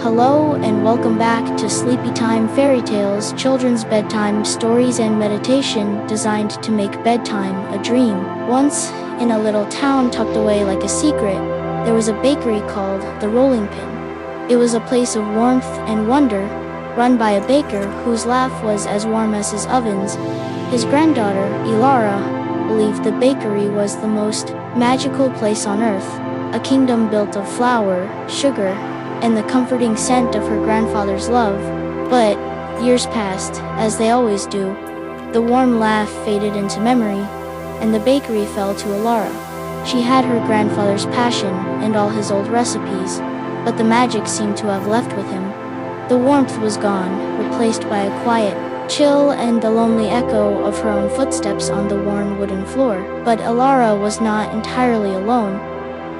Hello and welcome back to Sleepy Time Fairy Tales, children's bedtime stories and meditation designed to make bedtime a dream. Once, in a little town tucked away like a secret, there was a bakery called the Rolling Pin. It was a place of warmth and wonder, run by a baker whose laugh was as warm as his ovens. His granddaughter, Elara, believed the bakery was the most magical place on earth, a kingdom built of flour, sugar, and the comforting scent of her grandfather's love. But years passed, as they always do. The warm laugh faded into memory, and the bakery fell to Elara. She had her grandfather's passion and all his old recipes, but the magic seemed to have left with him. The warmth was gone, replaced by a quiet chill and the lonely echo of her own footsteps on the worn wooden floor. But Elara was not entirely alone.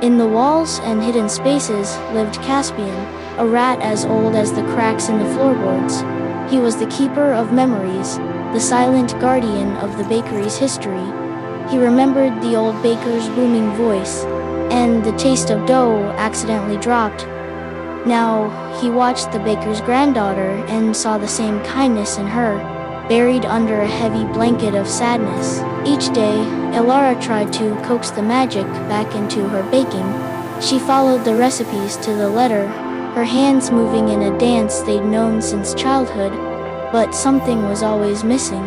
In the walls and hidden spaces lived Caspian, a rat as old as the cracks in the floorboards. He was the keeper of memories, the silent guardian of the bakery's history. He remembered the old baker's booming voice, and the taste of dough accidentally dropped. Now, he watched the baker's granddaughter and saw the same kindness in her, buried under a heavy blanket of sadness. Each day, Elara tried to coax the magic back into her baking. She followed the recipes to the letter, her hands moving in a dance they'd known since childhood, but something was always missing.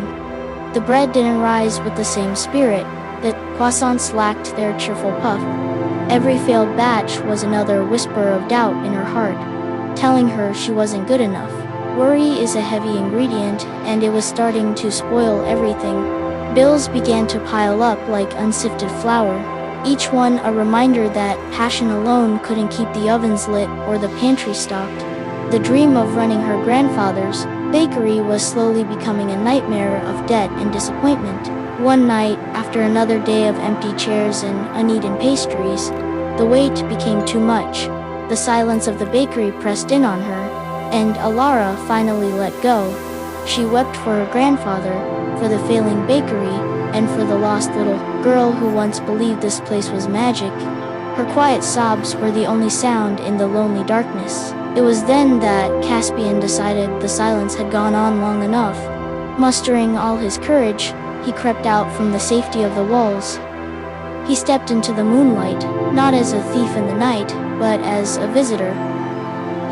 The bread didn't rise with the same spirit, the croissants lacked their cheerful puff. Every failed batch was another whisper of doubt in her heart, telling her she wasn't good enough. Worry is a heavy ingredient, and it was starting to spoil everything. Bills began to pile up like unsifted flour, each one a reminder that passion alone couldn't keep the ovens lit or the pantry stocked. The dream of running her grandfather's bakery was slowly becoming a nightmare of debt and disappointment. One night, after another day of empty chairs and uneaten pastries, the weight became too much. The silence of the bakery pressed in on her, and Elara finally let go. She wept for her grandfather, for the failing bakery, and for the lost little girl who once believed this place was magic. Her quiet sobs were the only sound in the lonely darkness. It was then that Caspian decided the silence had gone on long enough. Mustering all his courage, he crept out from the safety of the walls. He stepped into the moonlight, not as a thief in the night, but as a visitor.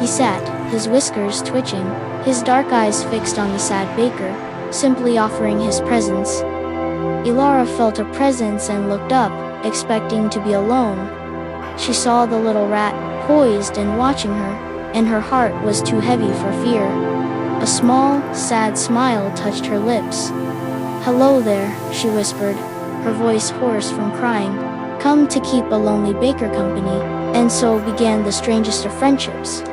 He sat, his whiskers twitching, his dark eyes fixed on the sad baker, simply offering his presence. Elara felt a presence and looked up, expecting to be alone. She saw the little rat poised and watching her, and her heart was too heavy for fear. A small, sad smile touched her lips. "Hello there," she whispered, her voice hoarse from crying. "Come to keep a lonely baker company." And so began the strangest of friendships.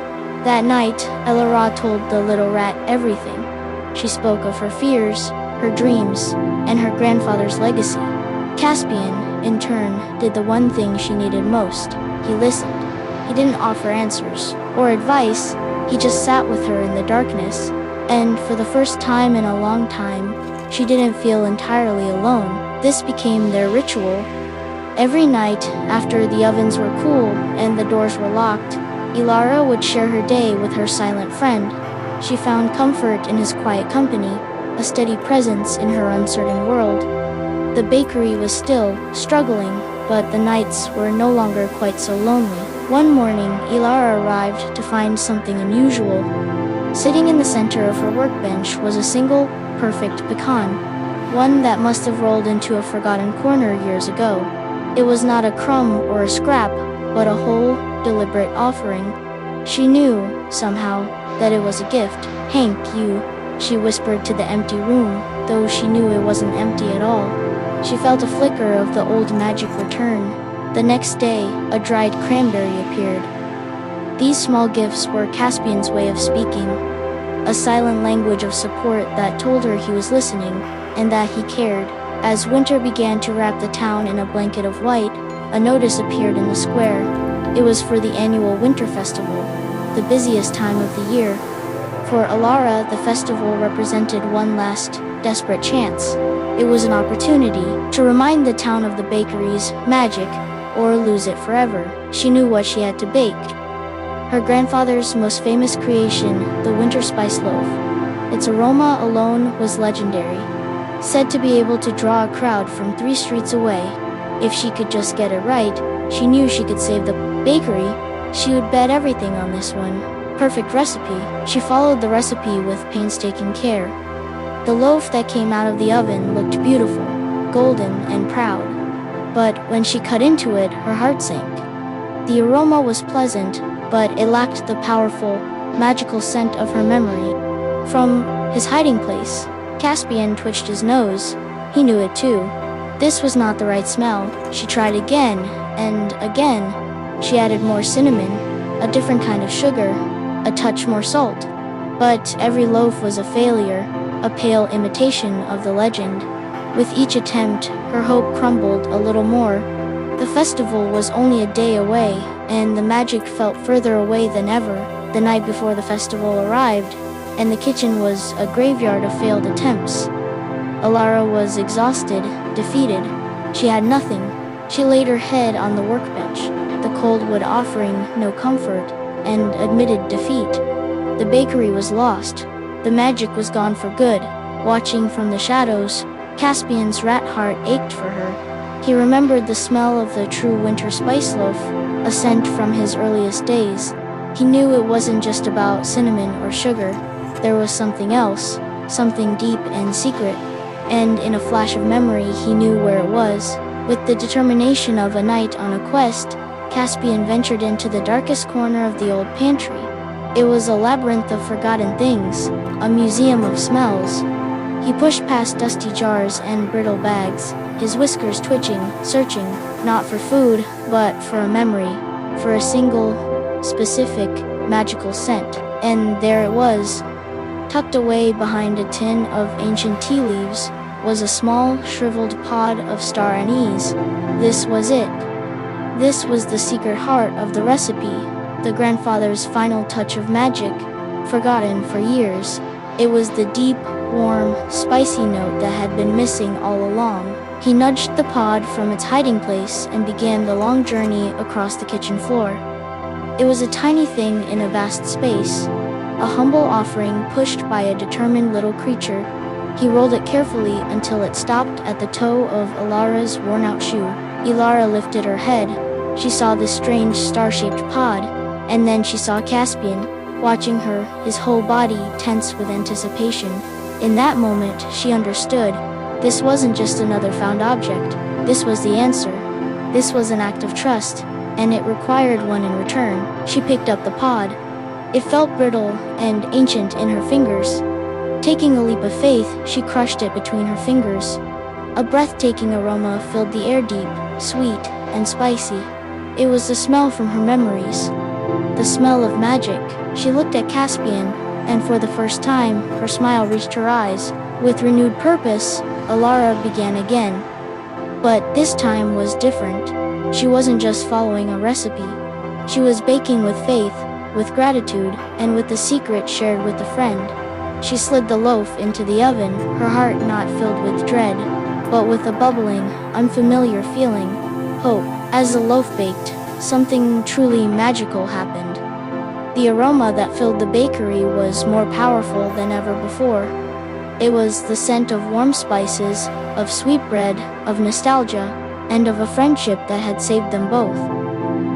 That night, Elara told the little rat everything. She spoke of her fears, her dreams, and her grandfather's legacy. Caspian, in turn, did the one thing she needed most. He listened. He didn't offer answers or advice, he just sat with her in the darkness. And for the first time in a long time, she didn't feel entirely alone. This became their ritual. Every night, after the ovens were cool and the doors were locked, Elara would share her day with her silent friend. She found comfort in his quiet company, a steady presence in her uncertain world. The bakery was still struggling, but the nights were no longer quite so lonely. One morning, Elara arrived to find something unusual. Sitting in the center of her workbench was a single, perfect pecan, one that must have rolled into a forgotten corner years ago. It was not a crumb or a scrap, but a whole, deliberate offering. She knew, somehow, that it was a gift. "Hank, you," she whispered to the empty room, though she knew it wasn't empty at all. She felt a flicker of the old magic return. The next day, a dried cranberry appeared. These small gifts were Caspian's way of speaking, a silent language of support that told her he was listening, and that he cared. As winter began to wrap the town in a blanket of white, a notice appeared in the square. It was for the annual winter festival, the busiest time of the year. For Elara, the festival represented one last, desperate chance. It was an opportunity to remind the town of the bakery's magic, or lose it forever. She knew what she had to bake. her grandfather's most famous creation, the winter spice loaf. Its aroma alone was legendary, said to be able to draw a crowd from 3 streets away. If she could just get it right, she knew she could save the bakery. She would bet everything on this one. Perfect recipe. She followed the recipe with painstaking care. The loaf that came out of the oven looked beautiful, golden and proud. But when she cut into it, her heart sank. The aroma was pleasant, but it lacked the powerful, magical scent of her memory. From his hiding place, Caspian twitched his nose. He knew it too. This was not the right smell. She tried again, and again. She added more cinnamon, a different kind of sugar, a touch more salt. But every loaf was a failure, a pale imitation of the legend. With each attempt, her hope crumbled a little more. The festival was only a day away, and the magic felt further away than ever. The night before the festival arrived, and the kitchen was a graveyard of failed attempts. Elara was exhausted, defeated. She had nothing. She laid her head on the workbench, the cold wood offering no comfort, and admitted defeat. The bakery was lost. The magic was gone for good. Watching from the shadows, Caspian's rat heart ached for her. He remembered the smell of the true winter spice loaf, a scent from his earliest days. He knew it wasn't just about cinnamon or sugar. There was something else, something deep and secret. And in a flash of memory, he knew where it was. With the determination of a knight on a quest, Caspian ventured into the darkest corner of the old pantry. It was a labyrinth of forgotten things, a museum of smells. He pushed past dusty jars and brittle bags, his whiskers twitching, searching, not for food, but for a memory, for a single, specific, magical scent. And there it was. Tucked away behind a tin of ancient tea leaves was a small, shriveled pod of star anise. This was it. This was the secret heart of the recipe, the grandfather's final touch of magic, forgotten for years. It was the deep, warm, spicy note that had been missing all along. He nudged the pod from its hiding place and began the long journey across the kitchen floor. It was a tiny thing in a vast space, a humble offering pushed by a determined little creature. He rolled it carefully until it stopped at the toe of Elara's worn-out shoe. Elara lifted her head. She saw this strange star-shaped pod, and then she saw Caspian, watching her, his whole body tense with anticipation. In that moment, she understood. This wasn't just another found object. This was the answer. This was an act of trust, and it required one in return. She picked up the pod. It felt brittle and ancient in her fingers. Taking a leap of faith, she crushed it between her fingers. A breathtaking aroma filled the air, deep, sweet, and spicy. It was the smell from her memories, the smell of magic. She looked at Caspian, and for the first time, her smile reached her eyes. With renewed purpose, Elara began again. But this time was different. She wasn't just following a recipe. She was baking with faith, with gratitude, and with the secret shared with a friend. She slid the loaf into the oven, her heart not filled with dread, but with a bubbling, unfamiliar feeling, hope. As the loaf baked, something truly magical happened. The aroma that filled the bakery was more powerful than ever before. It was the scent of warm spices, of sweet bread, of nostalgia, and of a friendship that had saved them both.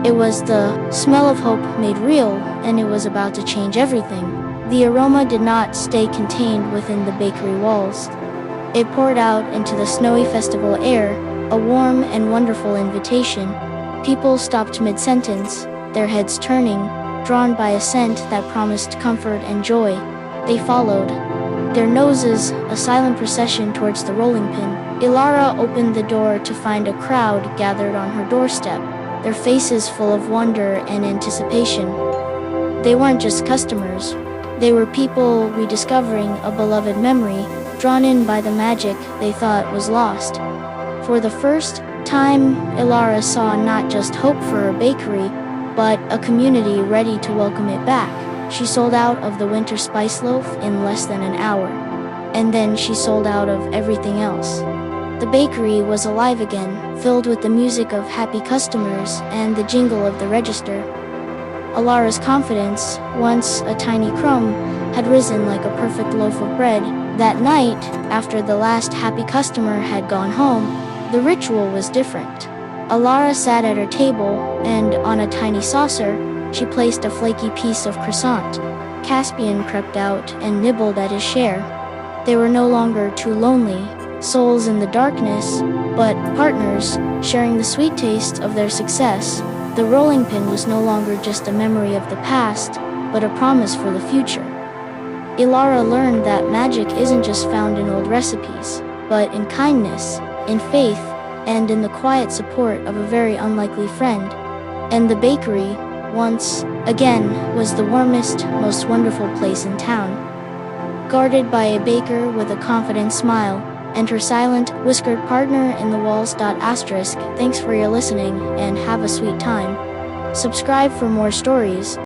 It was the smell of hope made real, and it was about to change everything. The aroma did not stay contained within the bakery walls. It poured out into the snowy festival air, a warm and wonderful invitation. People stopped mid-sentence, their heads turning, drawn by a scent that promised comfort and joy. They followed, their noses a silent procession towards the rolling pin. Elara opened the door to find a crowd gathered on her doorstep, their faces full of wonder and anticipation. They weren't just customers. They were people rediscovering a beloved memory, drawn in by the magic they thought was lost. For the first time, Elara saw not just hope for her bakery, but a community ready to welcome it back. She sold out of the winter spice loaf in less than an hour, and then she sold out of everything else. The bakery was alive again, filled with the music of happy customers and the jingle of the register. Elara's confidence, once a tiny crumb, had risen like a perfect loaf of bread. That night, after the last happy customer had gone home, the ritual was different. Elara sat at her table, and on a tiny saucer, she placed a flaky piece of croissant. Caspian crept out and nibbled at his share. They were no longer two lonely souls in the darkness, but partners, sharing the sweet taste of their success. The rolling pin was no longer just a memory of the past, but a promise for the future. Elara learned that magic isn't just found in old recipes, but in kindness, in faith, and in the quiet support of a very unlikely friend. And the bakery, once again, was the warmest, most wonderful place in town. Guarded by a baker with a confident smile, and her silent, whiskered partner in the walls. Thanks for your listening, and have a sweet time. Subscribe for more stories.